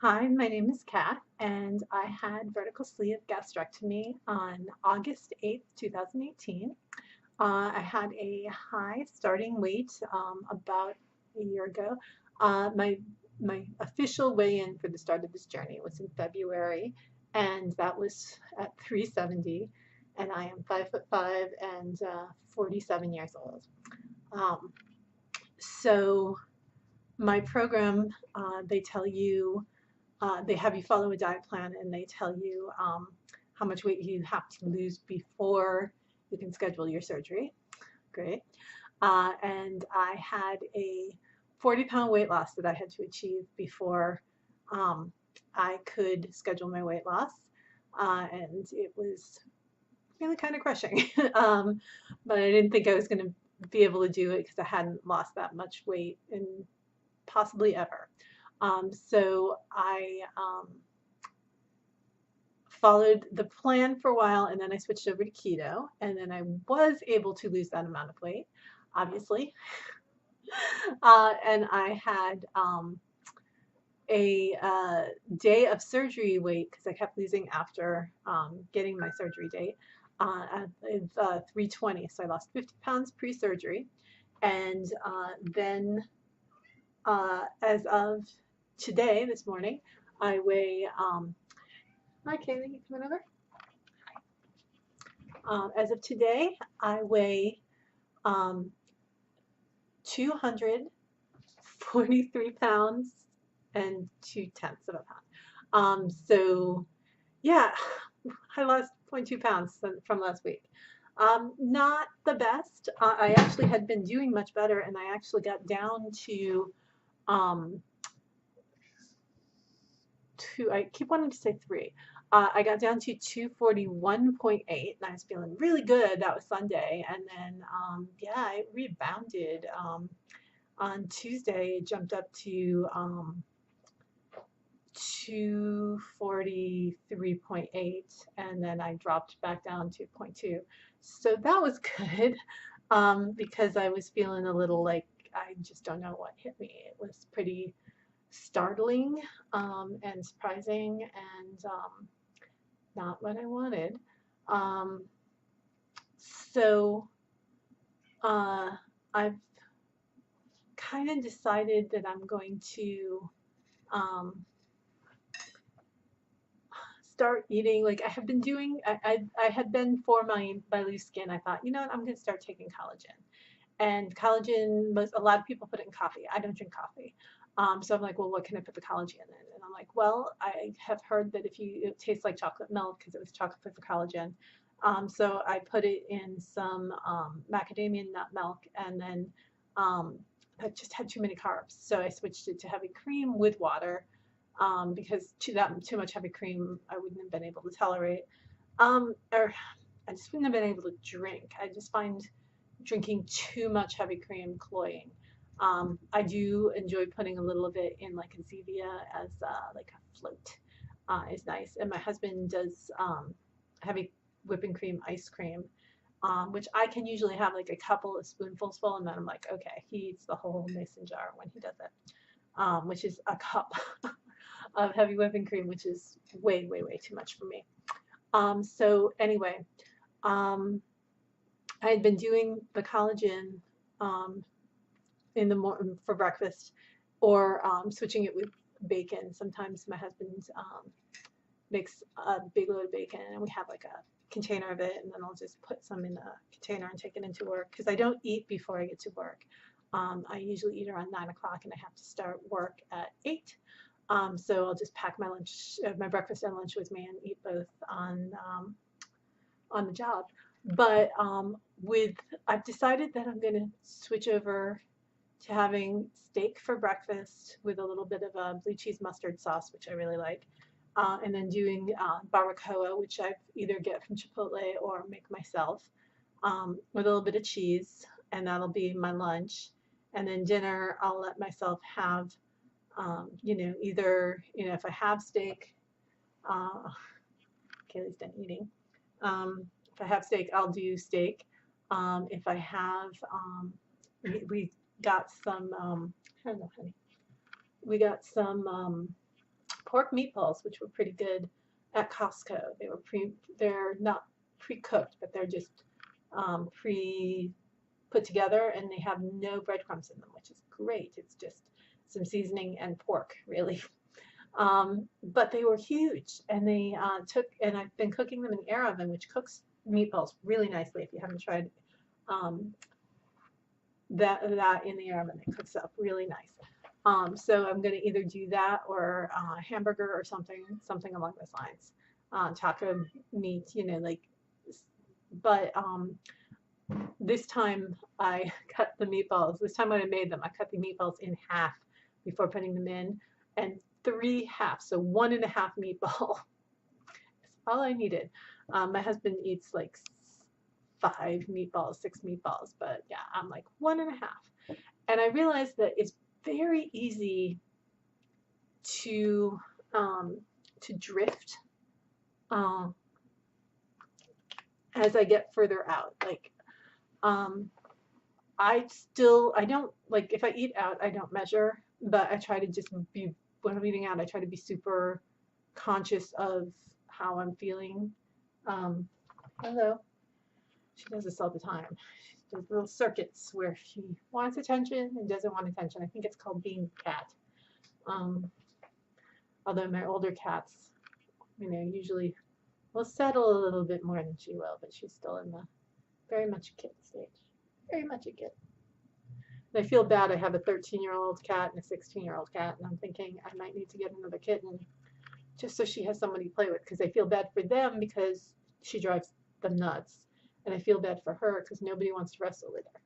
Hi, my name is Kat, and I had vertical sleeve gastrectomy on August 8th, 2018. I had a high starting weight about a year ago. My official weigh-in for the start of this journey was in February, and that was at 370, and I am 5'5" and 47 years old. Um, so my program, they tell you they have you follow a diet plan and they tell you how much weight you have to lose before you can schedule your surgery. Great. And I had a 40-pound weight loss that I had to achieve before um, I could schedule my weight loss. And it was really kind of crushing. But I didn't think I was going to be able to do it because I hadn't lost that much weight in possibly ever. So I followed the plan for a while and then I switched over to keto and then I was able to lose that amount of weight, obviously. And I had a day of surgery weight because I kept losing after getting my surgery date at 320. So I lost 50 pounds pre-surgery. And then as of today, this morning, I weigh, hi Kaylee, you coming over? As of today, I weigh um, 243 pounds and 2/10 of a pound. So yeah, I lost 0.2 pounds from last week. Not the best. I actually had been doing much better, and I actually got down to um, two. I keep wanting to say three. I got down to 241.8, and I was feeling really good. That was Sunday, and then yeah, it rebounded. On Tuesday, it jumped up to 243.8, and then I dropped back down to zero point 0.2. So that was good because I was feeling a little like I just don't know what hit me. It was pretty startling and surprising and not what I wanted. Um, so uh, I've kind of decided that I'm going to um, start eating like I have been doing. I had been for my loose skin. I thought, you know what, I'm going to start taking collagen. And collagen, a lot of people put it in coffee. I don't drink coffee. So I'm like, well, what can I put the collagen in? And I'm like, well, I have heard that if you, it tastes like chocolate milk because it was chocolate for collagen. So I put it in some macadamia nut milk and then I just had too many carbs. So I switched it to heavy cream with water because too much heavy cream I wouldn't have been able to tolerate. Or I just wouldn't have been able to drink. I just find drinking too much heavy cream cloying. I do enjoy putting a little of it in like a Zevia as like a float. Is nice. And my husband does heavy whipping cream ice cream, which I can usually have like a couple of spoonfuls full, and then I'm like, okay, he eats the whole mason jar when he does it, which is a cup of heavy whipping cream, which is way, way, way too much for me. So anyway, um, I had been doing the collagen um, in the morning for breakfast, or switching it with bacon. Sometimes my husband makes a big load of bacon, and we have like a container of it, and then I'll just put some in a container and take it into work because I don't eat before I get to work. I usually eat around 9 o'clock, and I have to start work at 8. So I'll just pack my lunch, my breakfast and lunch with me, and eat both on the job. But with I've decided that I'm going to switch over to having steak for breakfast with a little bit of a blue cheese mustard sauce, which I really like, and then doing barbacoa, which I either get from Chipotle or make myself, with a little bit of cheese, and that'll be my lunch. And then dinner, I'll let myself have, either, if I have steak, uh, Kaylee's done eating. If I have steak, I'll do steak. If I have, we got some, I don't know, honey. We got some pork meatballs, which were pretty good at Costco. They're not pre-cooked, but they're just pre put together, and they have no breadcrumbs in them, which is great. It's just some seasoning and pork, really. But they were huge, and and I've been cooking them in the air oven, which cooks meatballs really nicely. If you haven't tried um, that in the air oven, it cooks up really nice. So I'm going to either do that or hamburger or something along those lines. Taco meat, like, but this time I cut the meatballs. This time when I made them, I cut the meatballs in half before putting them in, and 3 halves, so 1.5 meatball. That's all I needed. My husband eats like 5 meatballs, 6 meatballs, but yeah, I'm like 1.5. And I realized that it's very easy to drift as I get further out. Like I don't, like, if I eat out, I don't measure, but I try to just be, when I'm eating out, I try to be super conscious of how I'm feeling. Hello. She does this all the time. She does little circuits where she wants attention and doesn't want attention. I think it's called being a cat. Although my older cats, usually will settle a little bit more than she will, but she's still in the very much a kid stage. Very much a kid. And I feel bad. I have a 13-year-old cat and a 16-year-old cat, and I'm thinking I might need to get another kitten just so she has somebody to play with, because I feel bad for them because she drives them nuts, and I feel bad for her because nobody wants to wrestle with her.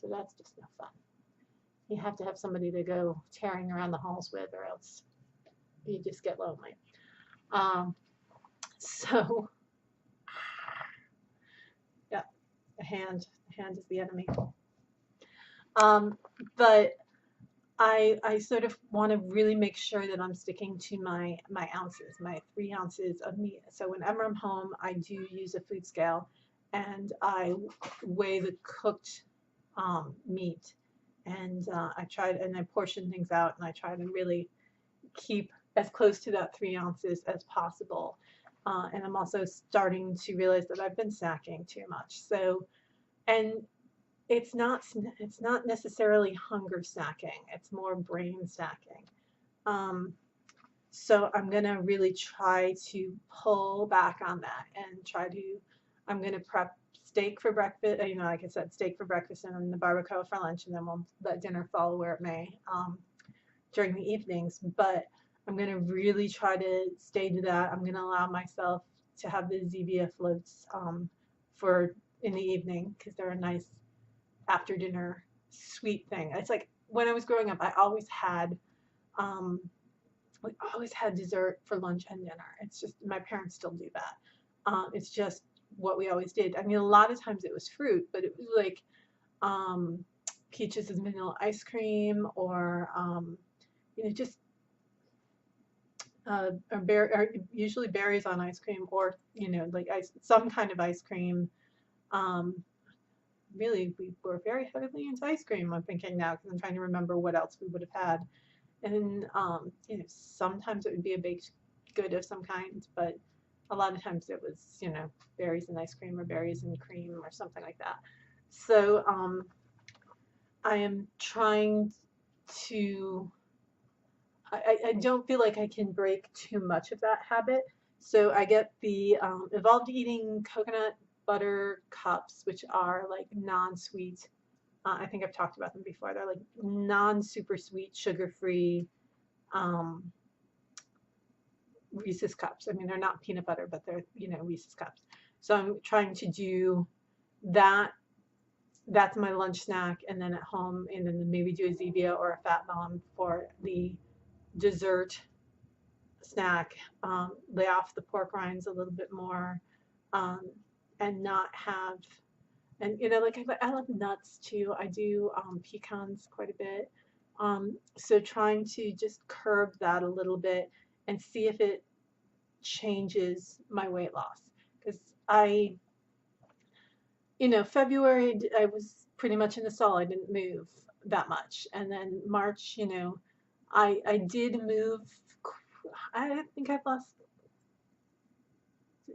So that's just no fun. You have to have somebody to go tearing around the halls with, or else you just get lonely. So yeah, the hand is the enemy. But I sort of want to really make sure that I'm sticking to my ounces, my 3 ounces of meat. So whenever I'm home, I do use a food scale, and I weigh the cooked meat, and I portion things out, and I try to really keep as close to that 3 ounces as possible. And I'm also starting to realize that I've been snacking too much. So, and it's not necessarily hunger snacking. It's more brain snacking. So I'm gonna really try to pull back on that and I'm gonna prep steak for breakfast. Like I said, steak for breakfast and then the barbacoa for lunch, and then we'll let dinner fall where it may during the evenings. But I'm gonna really try to stay to that. I'm gonna allow myself to have the Zevia floats for in the evening, because they're a nice after dinner sweet thing. It's like when I was growing up, I always had dessert for lunch and dinner. It's just, my parents still do that. It's just what we always did. I mean, a lot of times it was fruit, but it was like peaches and vanilla ice cream, or just or usually berries on ice cream, or like some kind of ice cream. Really, we were very heavily into ice cream, I'm thinking now, because I'm trying to remember what else we would have had. And sometimes it would be a baked good of some kind, but a lot of times it was berries and ice cream, or berries and cream, or something like that. So I am trying to, I don't feel like I can break too much of that habit. So I get the Evolved Eating coconut butter cups, which are like non-sweet. I think I've talked about them before. They're like non-super sweet, sugar-free Reese's cups. I mean, they're not peanut butter, but they're Reese's cups. So I'm trying to do that. That's my lunch snack, and then at home, and then maybe do a Zevia or a Fat Bomb for the dessert snack. Lay off the pork rinds a little bit more. And not have, and like I love nuts too. I do pecans quite a bit. So trying to just curb that a little bit and see if it changes my weight loss. Because February I was pretty much in the stall. I didn't move that much, and then March, I did move. I think I've lost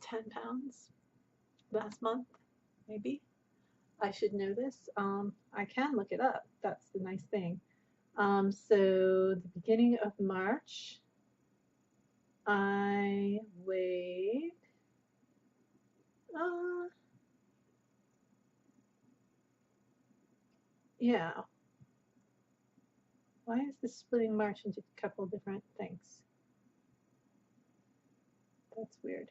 10 pounds last month, maybe. I should know this. I can look it up. That's the nice thing. So the beginning of March, I weighed, uh, yeah. Why is this splitting March into a couple different things? That's weird.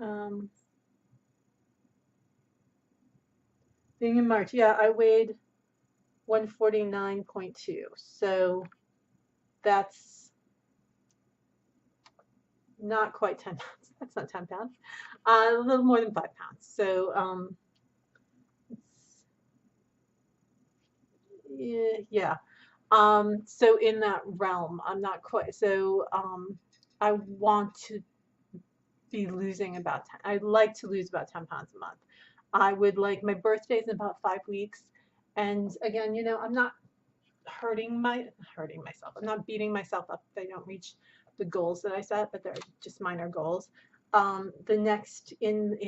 Um, beginning in March, yeah, I weighed 149.2. So that's not quite 10 pounds. That's not 10 pounds. A little more than 5 pounds. So yeah. So in that realm, I'm not quite. So I want to be losing about 10. I'd like to lose about 10 pounds a month. I would like my birthday's in about 5 weeks. And again, I'm not hurting myself. I'm not beating myself up if I don't reach the goals that I set, but they're just minor goals. The next in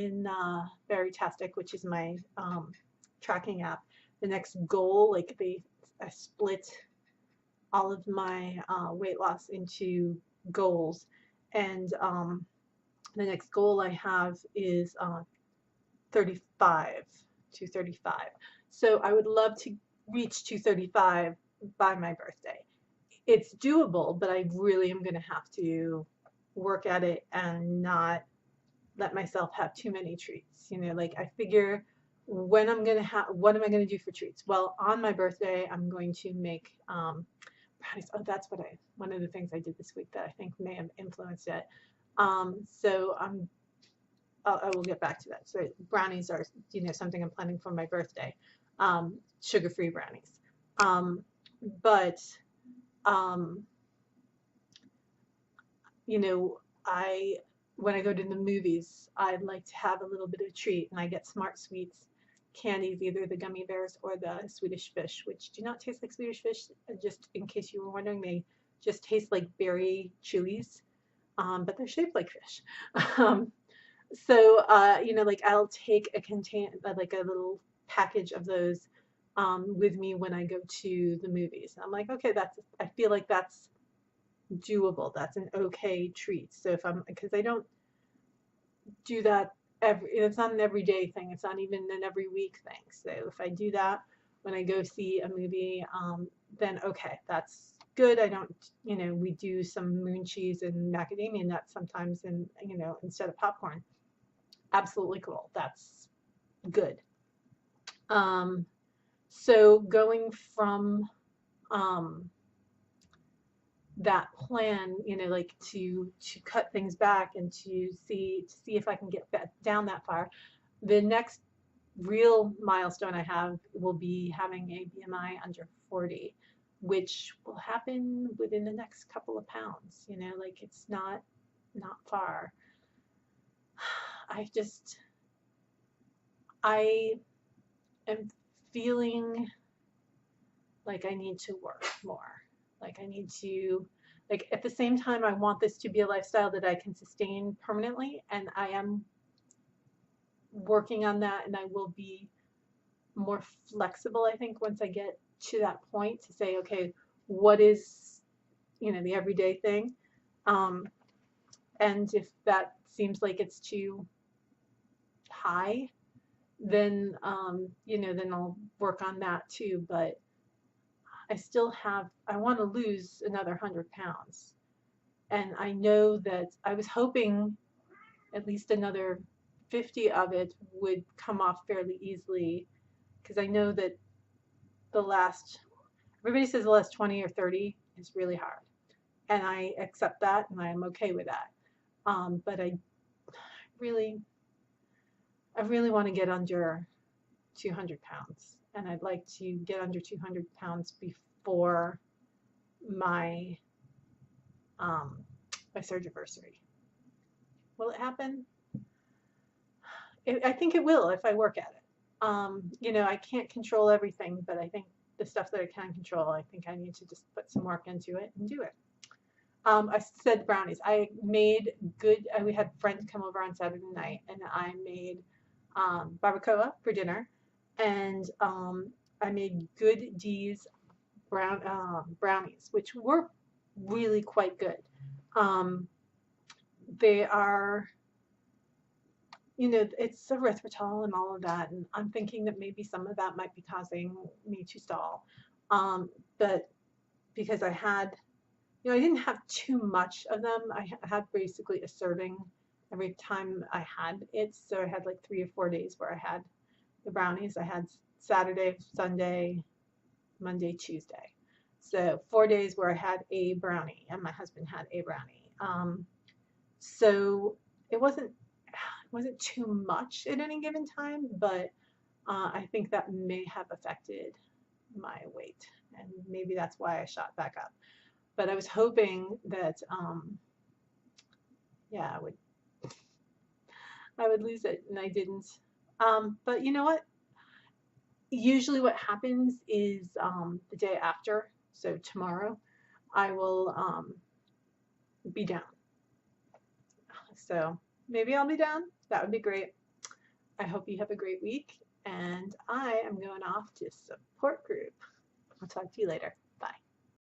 Verytastic, which is my tracking app, the next goal, like I split all of my weight loss into goals, and the next goal I have is 35 to 35. So I would love to reach 235 by my birthday. It's doable, but I really am going to have to work at it and not let myself have too many treats. Like I figure when I'm going to have, what am I going to do for treats? Well, on my birthday, I'm going to make brownies. Oh, that's one of the things I did this week that I think may have influenced it. So I will get back to that. So brownies are, something I'm planning for my birthday. Sugar-free brownies. But um, I when I go to the movies, I'd like to have a little bit of treat, and I get Smart Sweets candies, either the gummy bears or the Swedish Fish, which do not taste like Swedish Fish. Just in case you were wondering, they just taste like berry chewies, but they're shaped like fish. Um, so like I'll take like a little package of those with me when I go to the movies. I'm like, okay, I feel like that's doable. That's an okay treat. So because I don't do that it's not an everyday thing. It's not even an every week thing. So if I do that when I go see a movie, then okay, that's good. I don't, we do some moon cheese and macadamia nuts sometimes, and instead of popcorn. Absolutely cool. That's good. Um, so going from that plan, like to cut things back and to see if I can get down that far. The next real milestone I have will be having a BMI under 40, which will happen within the next couple of pounds. Like it's not far. I am feeling like I need to work more. Like I need to, like at the same time, I want this to be a lifestyle that I can sustain permanently, and I am working on that, and I will be more flexible, I think, once I get to that point to say, okay, what is, the everyday thing? And if that seems like it's too high, then, then I'll work on that too. But I want to lose another 100 pounds. And I know that I was hoping at least another 50 of it would come off fairly easily, because I know that everybody says the last 20 or 30 is really hard. And I accept that, and I'm okay with that. But really, I really want to get under 200 pounds. And I'd like to get under 200 pounds before my my surgiversary. Will it happen? I think it will if I work at it. I can't control everything, but I think the stuff that I can control, I think I need to just put some work into it and do it. I said brownies. I made good. We had friends come over on Saturday night, and I made barbacoa for dinner, and I made Good D's brownies, which were really quite good. Um, they are, it's erythritol and all of that, and I'm thinking that maybe some of that might be causing me to stall. But because I didn't have too much of them. I had basically a serving every time I had it. So I had like 3 or 4 days where I had the brownies. I had Saturday, Sunday, Monday, Tuesday. So 4 days where I had a brownie and my husband had a brownie. So it wasn't too much at any given time, but I think that may have affected my weight, and maybe that's why I shot back up. But I was hoping that, yeah, I would lose it, and I didn't. But you know what? Usually, what happens is the day after, so tomorrow, I will be down. So maybe I'll be down. That would be great. I hope you have a great week, and I am going off to support group. I'll talk to you later.